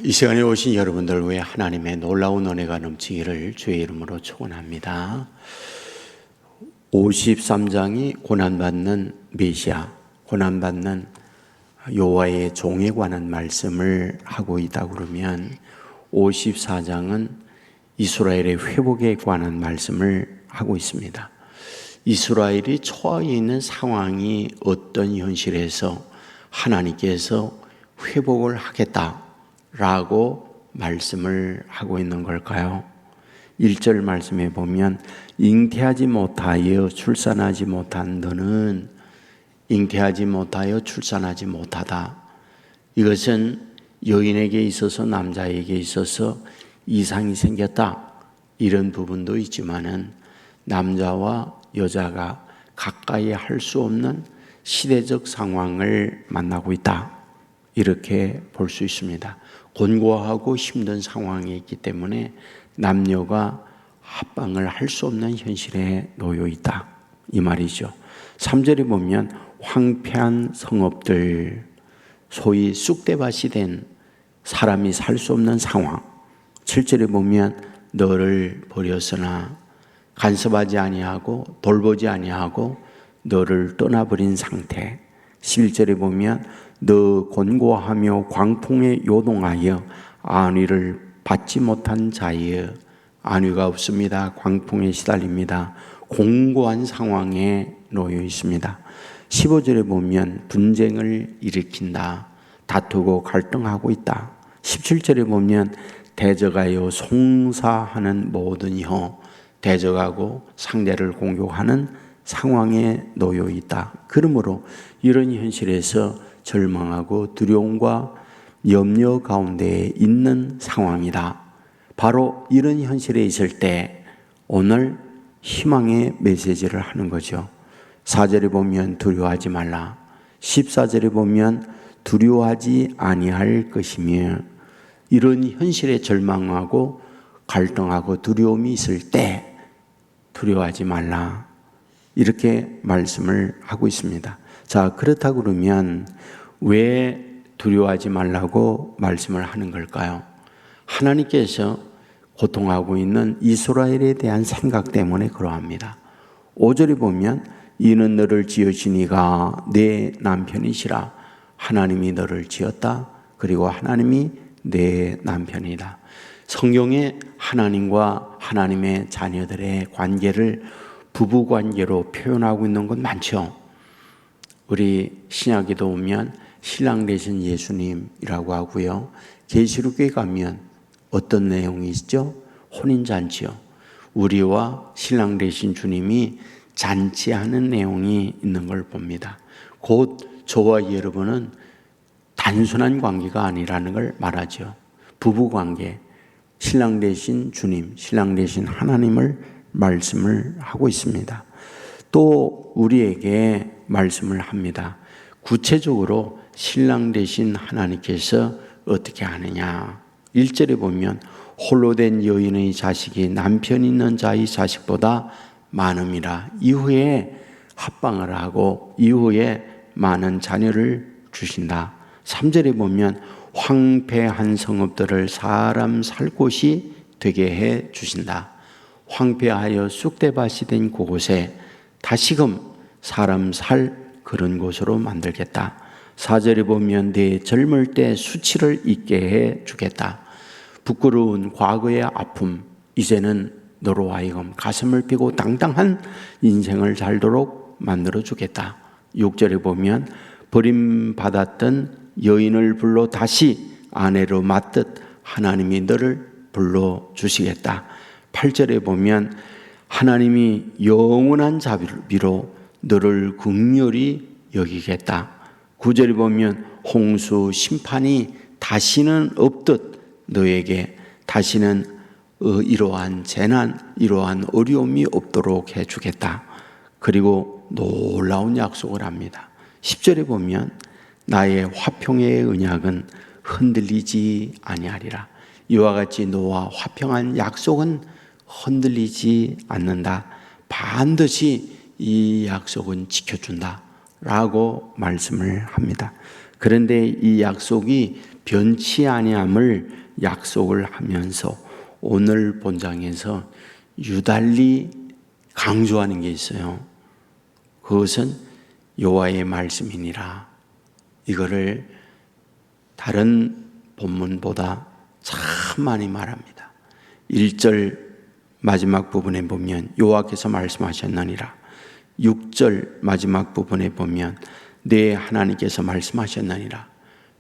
이 시간에 오신 여러분들 위해 하나님의 놀라운 은혜가 넘치기를 주의 이름으로 축원합니다. 53장이 고난받는 메시아, 고난받는 여호와의 종에 관한 말씀을 하고 있다 그러면 54장은 이스라엘의 회복에 관한 말씀을 하고 있습니다. 이스라엘이 처해 있는 상황이 어떤 현실에서 하나님께서 회복을 하겠다라고 말씀을 하고 있는 걸까요? 1절 말씀에 보면 잉태하지 못하여 출산하지 못한 너는 잉태하지 못하여 출산하지 못하다. 이것은 여인에게 있어서 남자에게 있어서 이상이 생겼다. 이런 부분도 있지만은 남자와 여자가 가까이 할 수 없는 시대적 상황을 만나고 있다. 이렇게 볼 수 있습니다. 곤고하고 힘든 상황에 있기 때문에 남녀가 합방을 할 수 없는 현실에 놓여 있다. 이 말이죠. 3절에 보면 황폐한 성읍들, 소위 쑥대밭이 된 사람이 살 수 없는 상황. 7절에 보면 너를 버렸으나 간섭하지 아니하고 돌보지 아니하고 너를 떠나버린 상태. 11절에 보면 너 곤고하며 광풍에 요동하여 안위를 받지 못한 자여. 안위가 없습니다. 광풍에 시달립니다. 공고한 상황에 놓여 있습니다. 15절에 보면 분쟁을 일으킨다. 다투고 갈등하고 있다. 17절에 보면 대적하여 송사하는 모든 혀, 대적하고 상대를 공격하는 상황에 놓여 있다. 그러므로 이런 현실에서 절망하고 두려움과 염려 가운데 있는 상황이다. 바로 이런 현실에 있을 때 오늘 희망의 메시지를 하는 거죠. 4절에 보면 두려워하지 말라. 14절에 보면 두려워하지 아니할 것이며, 이런 현실에 절망하고 갈등하고 두려움이 있을 때 두려워하지 말라. 이렇게 말씀을 하고 있습니다. 자, 그렇다 그러면 왜 두려워하지 말라고 말씀을 하는 걸까요? 하나님께서 고통하고 있는 이스라엘에 대한 생각 때문에 그러합니다. 5절에 보면 이는 너를 지으신 이가 내 남편이시라. 하나님이 너를 지었다. 그리고 하나님이 내 남편이다. 성경에 하나님과 하나님의 자녀들의 관계를 부부관계로 표현하고 있는 건 많죠. 우리 신약에도 보면 신랑 되신 예수님이라고 하고요. 계시록에 가면 어떤 내용이 있죠? 혼인잔치요. 우리와 신랑 되신 주님이 잔치하는 내용이 있는 걸 봅니다. 곧 저와 여러분은 단순한 관계가 아니라는 걸 말하죠. 부부관계, 신랑 되신 주님, 신랑 되신 하나님을 말씀을 하고 있습니다. 또 우리에게 말씀을 합니다. 구체적으로 신랑 되신 하나님께서 어떻게 하느냐. 1절에 보면 홀로 된 여인의 자식이 남편 있는 자의 자식보다 많음이라. 이후에 합방을 하고 이후에 많은 자녀를 주신다. 3절에 보면 황폐한 성읍들을 사람 살 곳이 되게 해 주신다. 황폐하여 쑥대밭이 된 그곳에 다시금 사람 살 그런 곳으로 만들겠다. 4절에 보면 내 젊을 때 수치를 잊게 해 주겠다. 부끄러운 과거의 아픔, 이제는 너로 하여금 가슴을 펴고 당당한 인생을 살도록 만들어 주겠다. 6절에 보면 버림받았던 여인을 불러 다시 아내로 맞듯 하나님이 너를 불러주시겠다. 8절에 보면 하나님이 영원한 자비로 너를 긍휼히 여기겠다. 9절에 보면 홍수 심판이 다시는 없듯 너에게 다시는 이러한 재난, 이러한 어려움이 없도록 해주겠다. 그리고 놀라운 약속을 합니다. 10절에 보면 나의 화평의 언약은 흔들리지 아니하리라. 이와 같이 너와 화평한 약속은 흔들리지 않는다. 반드시 이 약속은 지켜준다 라고 말씀을 합니다. 그런데 이 약속이 변치 아니함을 약속을 하면서 오늘 본장에서 유달리 강조하는 게 있어요. 그것은 여호와의 말씀이니라. 이거를 다른 본문보다 참 많이 말합니다. 1절 마지막 부분에 보면 여호와께서 말씀하셨느니라. 6절 마지막 부분에 보면 내 하나님께서 말씀하셨느니라.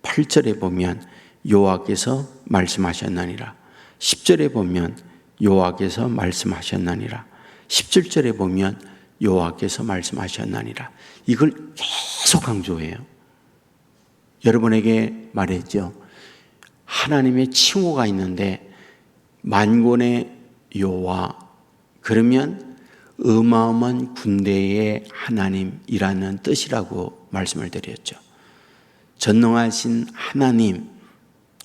8절에 보면 여호와께서 말씀하셨느니라. 10절에 보면 여호와께서 말씀하셨느니라. 17절에 보면 여호와께서 말씀하셨느니라. 이걸 계속 강조해요. 여러분에게 말했죠. 하나님의 칭호가 있는데 만군의 여호와, 그러면 어마어마한 군대의 하나님이라는 뜻이라고 말씀을 드렸죠. 전능하신 하나님,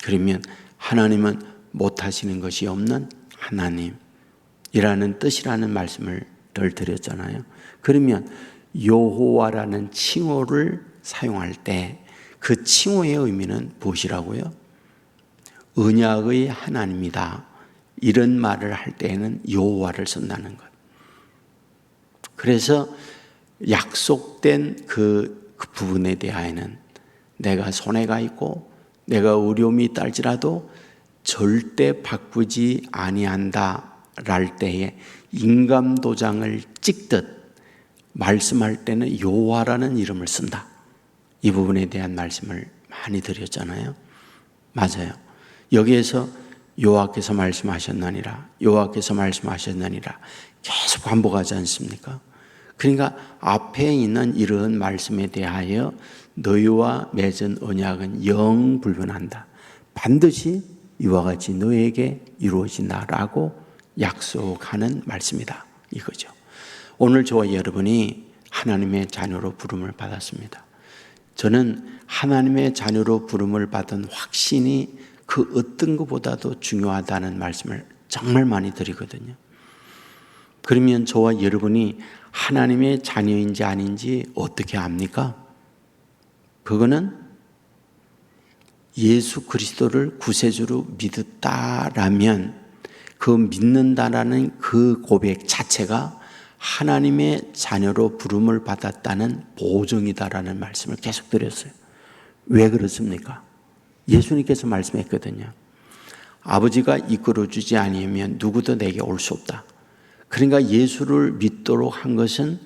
그러면 하나님은 못하시는 것이 없는 하나님이라는 뜻이라는 말씀을 늘 드렸잖아요. 그러면 여호와라는 칭호를 사용할 때 그 칭호의 의미는 무엇이라고요? 언약의 하나님이다. 이런 말을 할 때에는 여호와를 쓴다는 것. 그래서 약속된 그 부분에 대하여는 내가 손해가 있고 내가 어려움이 있달지라도 절대 바꾸지 아니한다 랄 때에 인감도장을 찍듯 말씀할 때는 여호와라는 이름을 쓴다. 이 부분에 대한 말씀을 많이 드렸잖아요. 맞아요. 여기에서 여호와께서 말씀하셨느니라, 여호와께서 말씀하셨느니라 계속 반복하지 않습니까? 그러니까 앞에 있는 이러한 말씀에 대하여 너희와 맺은 언약은 영 불변한다. 반드시 이와 같이 너에게 이루어진다라고 약속하는 말씀이다. 이거죠. 오늘 저와 여러분이 하나님의 자녀로 부름을 받았습니다. 저는 하나님의 자녀로 부름을 받은 확신이 그 어떤 것보다도 중요하다는 말씀을 정말 많이 드리거든요. 그러면 저와 여러분이 하나님의 자녀인지 아닌지 어떻게 압니까? 그거는 예수 그리스도를 구세주로 믿었다라면 그 믿는다라는 그 고백 자체가 하나님의 자녀로 부름을 받았다는 보증이다라는 말씀을 계속 드렸어요. 왜 그렇습니까? 예수님께서 말씀했거든요. 아버지가 이끌어주지 아니하면 누구도 내게 올 수 없다. 그러니까 예수를 믿도록 한 것은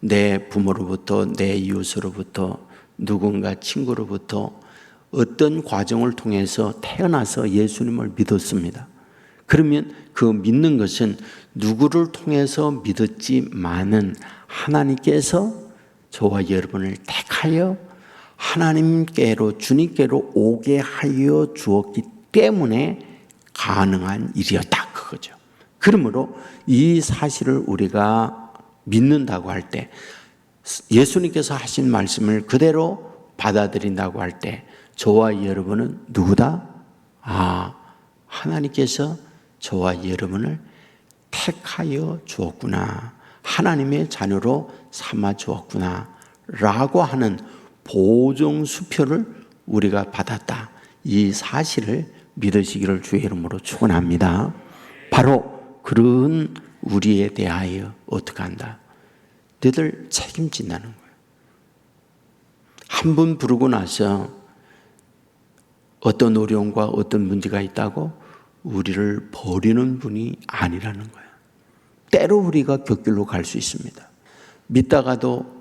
내 부모로부터, 내 이웃으로부터, 누군가 친구로부터 어떤 과정을 통해서 태어나서 예수님을 믿었습니다. 그러면 그 믿는 것은 누구를 통해서 믿었지만은 하나님께서 저와 여러분을 택하여 하나님께로, 주님께로 오게 하여 주었기 때문에 가능한 일이었다. 그거죠. 그러므로 이 사실을 우리가 믿는다고 할 때, 예수님께서 하신 말씀을 그대로 받아들인다고 할 때 저와 여러분은 누구다? 하나님께서 저와 여러분을 택하여 주었구나, 하나님의 자녀로 삼아 주었구나 라고 하는 보증수표를 우리가 받았다. 이 사실을 믿으시기를 주의 이름으로 축원합니다. 바로 그런 우리에 대하여 어떻게 한다? 너희들 책임진다는 거예요. 한 번 부르고 나서 어떤 어려움과 어떤 문제가 있다고 우리를 버리는 분이 아니라는 거예요. 때로 우리가 곁길로 갈 수 있습니다. 믿다가도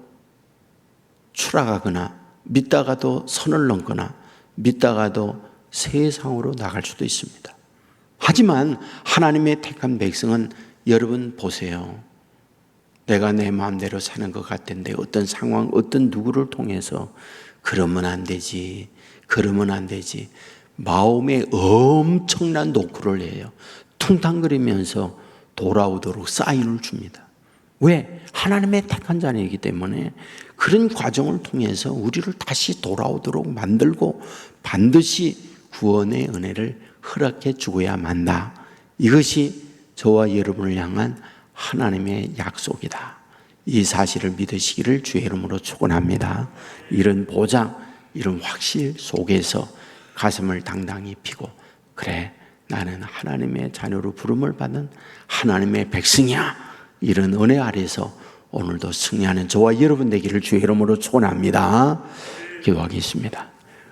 추락하거나 믿다가도 선을 넘거나 믿다가도 세상으로 나갈 수도 있습니다. 하지만 하나님의 택한 백성은 여러분 보세요. 내가 내 마음대로 사는 것 같은데 어떤 상황, 어떤 누구를 통해서 그러면 안 되지, 그러면 안 되지. 마음에 엄청난 노크를 해요. 퉁탕거리면서 돌아오도록 사인을 줍니다. 왜? 하나님의 택한 자녀이기 때문에 그런 과정을 통해서 우리를 다시 돌아오도록 만들고 반드시 구원의 은혜를 허락해 주고야 만다. 이것이 저와 여러분을 향한 하나님의 약속이다. 이 사실을 믿으시기를 주의 이름으로 축원합니다. 이런 보장, 이런 확실 속에서 가슴을 당당히 피고, 그래, 나는 하나님의 자녀로 부름을 받는 하나님의 백성이야, 이런 은혜 아래서 오늘도 승리하는 저와 여러분 되기를 주의 이름으로 축원합니다. 기도하겠습니다.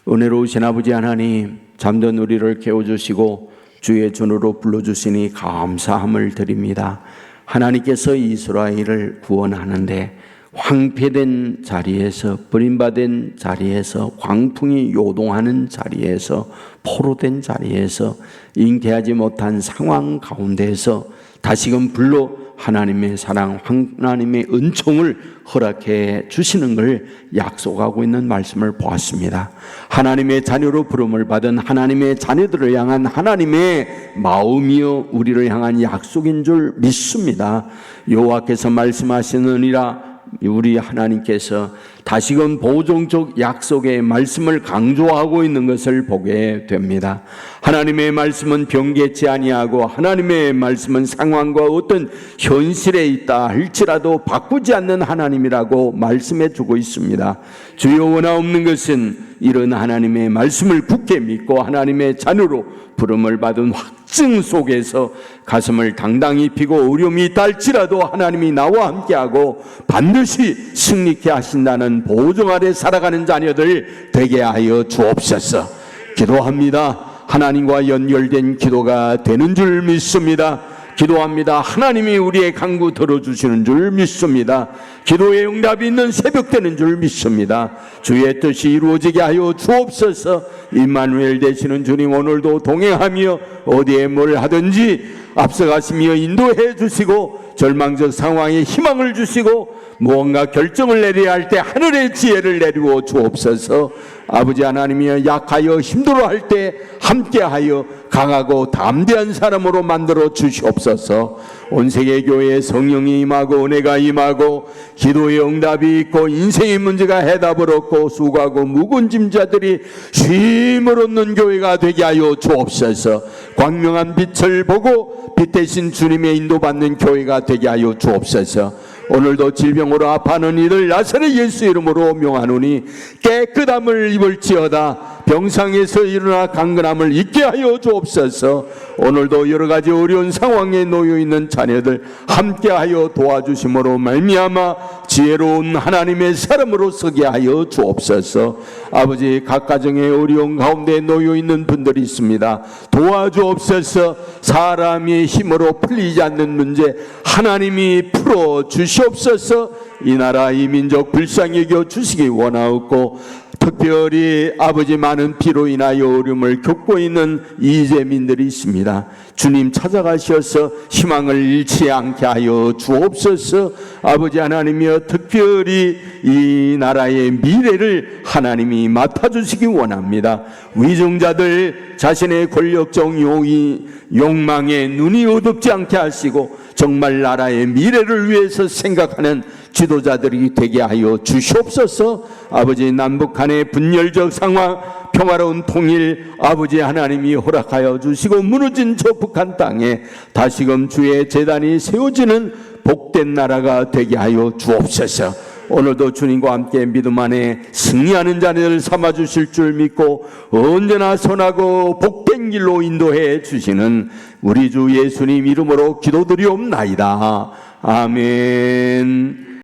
은혜로우신 아버지 하나님, 잠든 우리를 깨워주시고 주의 전으로 불러주시니 감사함을 드립니다. 하나님께서 이스라엘을 구원하는데 황폐된 자리에서, 버림받은 자리에서, 광풍이 요동하는 자리에서, 포로된 자리에서, 잉태하지 못한 상황 가운데에서 다시금 불러 하나님의 사랑, 하나님의 은총을 허락해 주시는 걸 약속하고 있는 말씀을 보았습니다. 하나님의 자녀로 부름을 받은 하나님의 자녀들을 향한 하나님의 마음이요 우리를 향한 약속인 줄 믿습니다. 여호와께서 말씀하시느니라, 우리 하나님께서 다시금 보존적 약속의 말씀을 강조하고 있는 것을 보게 됩니다. 하나님의 말씀은 변개치 아니하고 하나님의 말씀은 상황과 어떤 현실에 있다 할지라도 바꾸지 않는 하나님이라고 말씀해 주고 있습니다. 주여, 원하옵는 것은 이런 하나님의 말씀을 굳게 믿고 하나님의 자녀로 부름을 받은 확증 속에서 가슴을 당당히 피고 어려움이 있다 할지라도 하나님이 나와 함께하고 반드시 승리케 하신다는 보증 아래 살아가는 자녀들 되게 하여 주옵소서. 기도합니다. 하나님과 연결된 기도가 되는 줄 믿습니다. 기도합니다. 하나님이 우리의 간구 들어주시는 줄 믿습니다. 기도의 응답이 있는 새벽 되는 줄 믿습니다. 주의 뜻이 이루어지게 하여 주옵소서. 임마누엘 되시는 주님, 오늘도 동행하며 어디에 뭘 하든지 앞서가시며 인도해 주시고 절망적 상황에 희망을 주시고 무언가 결정을 내려야 할 때 하늘의 지혜를 내리고 주옵소서. 아버지 하나님이여, 약하여 힘들어할 때 함께하여 강하고 담대한 사람으로 만들어 주시옵소서. 온 세계 교회에 성령이 임하고 은혜가 임하고 기도의 응답이 있고 인생의 문제가 해답을 얻고 수고하고 묵은 짐자들이 쉼을 얻는 교회가 되게 하여 주옵소서. 광명한 빛을 보고 빛 대신 주님의 인도받는 교회가 되게 하여 주옵소서. 오늘도 질병으로 아파하는 이들 나사렛 예수 이름으로 명하노니 깨끗함을 입을지어다. 병상에서 일어나 강건함을 잊게 하여 주옵소서. 오늘도 여러 가지 어려운 상황에 놓여 있는 자녀들 함께하여 도와주심으로 말미암아 지혜로운 하나님의 사람으로 서게 하여 주옵소서. 아버지, 각 가정의 어려운 가운데 놓여 있는 분들이 있습니다. 도와주옵소서. 사람의 힘으로 풀리지 않는 문제 하나님이 풀어 주시옵소서. 이 나라 이 민족 불쌍히 여겨 주시기 원하옵고, 특별히 아버지, 많은 비로 인하여 어려움을 겪고 있는 이재민들이 있습니다. 주님 찾아가셔서 희망을 잃지 않게 하여 주옵소서. 아버지 하나님이여, 특별히 이 나라의 미래를 하나님이 맡아주시기 원합니다. 위정자들 자신의 권력적 욕망에 눈이 어둡지 않게 하시고 정말 나라의 미래를 위해서 생각하는 지도자들이 되게 하여 주시옵소서. 아버지, 남북 간의 분열적 상황, 평화로운 통일 아버지 하나님이 허락하여 주시고 무너진 저 북한 땅에 다시금 주의 제단이 세워지는 복된 나라가 되게 하여 주옵소서. 오늘도 주님과 함께 믿음 안에 승리하는 자녀를 삼아주실 줄 믿고 언제나 선하고 복된 길로 인도해 주시는 우리 주 예수님 이름으로 기도드리옵나이다. 아멘.